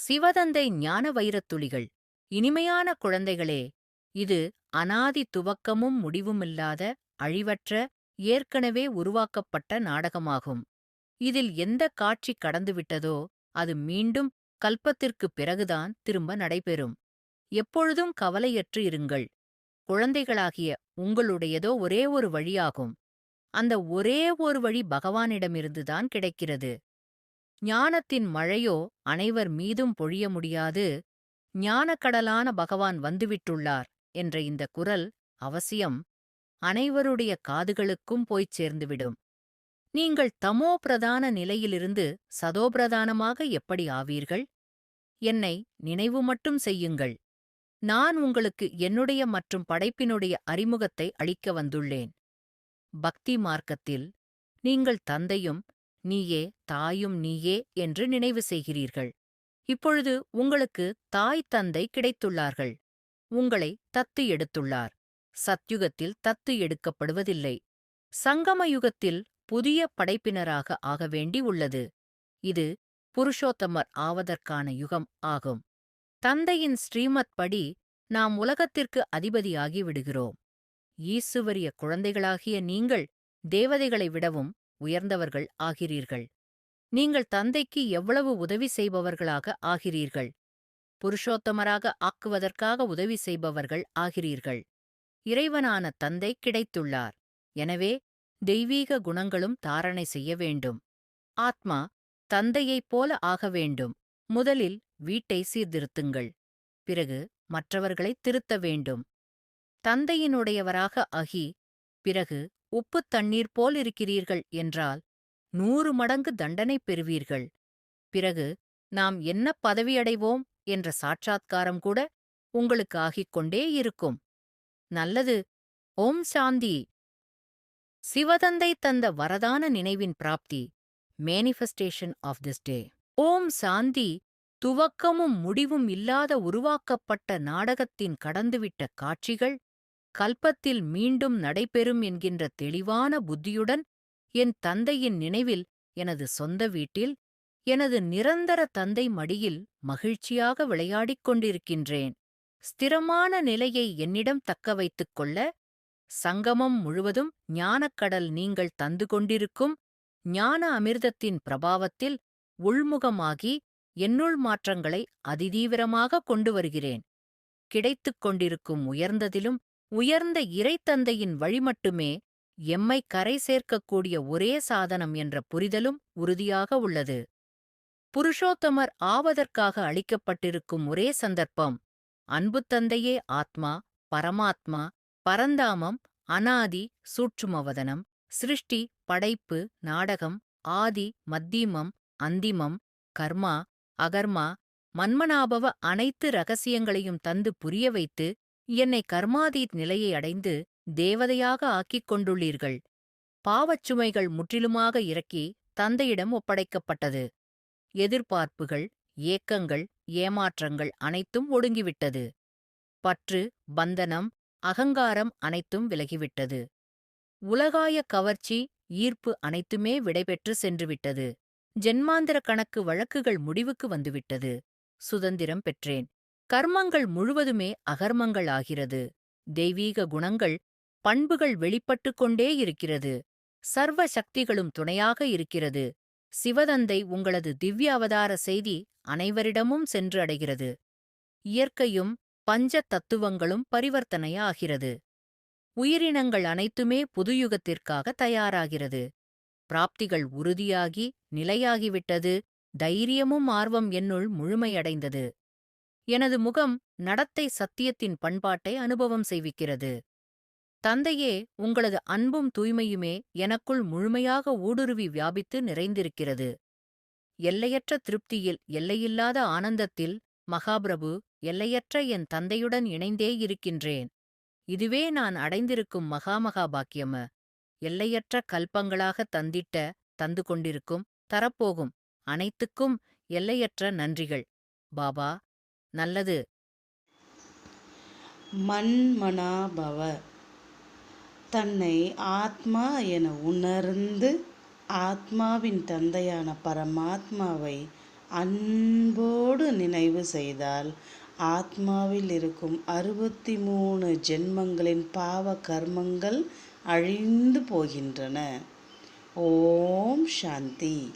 சிவதந்தை ஞான வைரத்துளிகள். இனிமையான குழந்தைகளே, இது அனாதி துவக்கமும் முடிவுமில்லாத, அழிவற்ற, ஏற்கனவே உருவாக்கப்பட்ட நாடகமாகும். இதில் எந்த காட்சி கடந்துவிட்டதோ அது மீண்டும் கல்பத்திற்குப் பிறகுதான் திரும்ப நடைபெறும். எப்பொழுதும் கவலையற்று இருங்கள். குழந்தைகளாகிய உங்களுடையதோ ஒரே ஒரு வழியாகும். அந்த ஒரே ஒரு வழி பகவானிடமிருந்துதான் கிடைக்கிறது. ஞானத்தின் மழையோ அனைவர் மீதும் பொழிய முடியாது. ஞானக்கடலான பகவான் வந்துவிட்டுள்ளார் என்ற இந்த குரல் அவசியம் அனைவருடைய காதுகளுக்கும் போய்ச் சேர்ந்துவிடும். நீங்கள் தமோ பிரதான நிலையிலிருந்து சதோபிரதானமாக எப்படி ஆவீர்கள்? என்னை நினைவு மட்டும் செய்யுங்கள். நான் உங்களுக்கு என்னுடைய மற்றும் படைப்பினுடைய அறிமுகத்தை அளிக்க வந்துள்ளேன். பக்தி மார்க்கத்தில் நீங்கள் தந்தையும் நீயே, தாயும் நீயே என்று நினைவு செய்கிறீர்கள். இப்பொழுது உங்களுக்கு தாய் தந்தை கிடைத்துள்ளார்கள். உங்களை தத்து எடுத்துள்ளார். சத்யுகத்தில் தத்து எடுக்கப்படுவதில்லை. சங்கம யுகத்தில் புதிய படைப்பினராக ஆக வேண்டி உள்ளது. இது புருஷோத்தமர் ஆவதற்கான யுகம் ஆகும். தந்தையின் ஸ்ரீமத் படி நாம் உலகத்திற்கு அதிபதியாகி விடுகிறோம். ஈசுவரிய குழந்தைகளாகிய நீங்கள் தேவதைகளை விடவும் உயர்ந்தவர்கள் ஆகிறீர்கள். நீங்கள் தந்தைக்கு எவ்வளவு உதவி செய்பவர்களாக ஆகிறீர்கள். புருஷோத்தமராக ஆக்குவதற்காக உதவி செய்பவர்கள் ஆகிறீர்கள். இறைவனான தந்தை கிடைத்துள்ளார். எனவே தெய்வீக குணங்களும் தாரணை செய்ய வேண்டும். ஆத்மா தந்தையைப் போல ஆக வேண்டும். முதலில் வீட்டை சீர்திருத்துங்கள். பிறகு மற்றவர்களை திருத்த வேண்டும். தந்தையினுடையவராக ஆகி பிறகு உப்புத் தண்ணீர் போலிருக்கிறீர்கள் என்றால் 100 மடங்கு தண்டனை பெறுவீர்கள். பிறகு நாம் என்ன பதவியடைவோம் என்ற சாட்சாத்காரம் கூட உங்களுக்கு ஆகிக் கொண்டே இருக்கும். நல்லது. ஓம் சாந்தி. சிவதந்தை தந்த வரதான நினைவின் பிராப்தி. Manifestation of this day. ஓம் சாந்தி. துவக்கமும் முடிவும் இல்லாத உருவாக்கப்பட்ட நாடகத்தின் கடந்துவிட்ட காட்சிகள் கல்பத்தில் மீண்டும் நடைபெறும் என்கின்ற தெளிவான புத்தியுடன் என் தந்தையின் நினைவில் எனது சொந்த வீட்டில் எனது நிரந்தர தந்தை மடியில் மகிழ்ச்சியாக விளையாடிக் கொண்டிருக்கின்றேன். ஸ்திரமான நிலையை என்னிடம் தக்க வைத்துக் கொள்ள சங்கமம் முழுவதும் ஞானக்கடல் நீங்கள் தந்து கொண்டிருக்கும் ஞான அமிர்தத்தின் பிரபாவத்தில் உள்முகமாகி என்னுள் மாற்றங்களை அதிதீவிரமாக கொண்டு வருகிறேன். கிடைத்துக் கொண்டிருக்கும் உயர்ந்ததிலும் உயர்ந்த இறைத்தந்தையின் வழி மட்டுமே எம்மை கரை சேர்க்கக்கூடிய ஒரே சாதனம் என்ற புரிதலும் உறுதியாக உள்ளது. புருஷோத்தமர் ஆவதற்காக அளிக்கப்பட்டிருக்கும் ஒரே சந்தர்ப்பம் அன்புத் தந்தையே ஆத்மா, பரமாத்மா, பரந்தாமம், அனாதி, சூட்சுமவதனம், சிருஷ்டி, படைப்பு, நாடகம், ஆதி, மத்தியமம், அந்திமம், கர்மா, அகர்மா, மன்மனாபவ அனைத்து ரகசியங்களையும் தந்து புரிய வைத்து என்னை கர்மாதீத் நிலையை அடைந்து தேவதையாக ஆக்கிக் கொண்டுள்ளீர்கள். பாவச்சுமைகள் முற்றிலுமாக இறக்கி தந்தையிடம் ஒப்படைக்கப்பட்டது. எதிர்பார்ப்புகள், ஏக்கங்கள், ஏமாற்றங்கள் அனைத்தும் ஒடுங்கிவிட்டது. பற்று, பந்தனம், அகங்காரம் அனைத்தும் விலகிவிட்டது. உலகாய கவர்ச்சி, ஈர்ப்பு அனைத்துமே விடைபெற்று சென்றுவிட்டது. ஜென்மாந்திர கணக்கு வழக்குகள் முடிவுக்கு வந்துவிட்டது. சுதந்திரம் பெற்றேன். கர்மங்கள் முழுவதுமே அகர்மங்கள் ஆகிறது. தெய்வீக குணங்கள், பண்புகள் வெளிப்பட்டுக் கொண்டே இருக்கிறது. சர்வ சக்திகளும் துணையாக இருக்கிறது. சிவதந்தை உங்களது திவ்ய அவதார செய்தி அனைவரிடமும் சென்று அடைகிறது. இயற்கையும் பஞ்ச தத்துவங்களும் பரிவர்த்தனையாகிறது. உயிரினங்கள் அனைத்துமே புதுயுகத்திற்காக தயாராகிறது. பிராப்திகள் உறுதியாகி நிலையாகிவிட்டது. தைரியமும் ஆர்வம் என்னுள் முழுமையடைந்தது. எனது முகம் நடத்தை சத்தியத்தின் பண்பாட்டை அனுபவம் செய்விக்கிறது. தந்தையே, உங்களது அன்பும் தூய்மையுமே எனக்குள் முழுமையாக ஊடுருவி வியாபித்து நிறைந்திருக்கிறது. எல்லையற்ற திருப்தியில், எல்லையில்லாத ஆனந்தத்தில் மகாபிரபு, எல்லையற்ற என் தந்தையுடன் இணைந்தே இருக்கின்றேன். இதுவே நான் அடைந்திருக்கும் மகாமகா பாக்கியம. எல்லையற்ற கல்பங்களாக தந்திட்ட, தந்து கொண்டிருக்கும், தரப்போகும் அனைத்துக்கும் எல்லையற்ற நன்றிகள். பாபா. நல்லது. மன்மனாபவ. தன்னை ஆத்மா என உணர்ந்து ஆத்மாவின் தந்தையான பரமாத்மாவை அன்போடு நினைவு செய்தால் ஆத்மாவில் இருக்கும் 63 ஜென்மங்களின் பாவ கர்மங்கள் அழிந்து போகின்றன. ஓம் சாந்தி.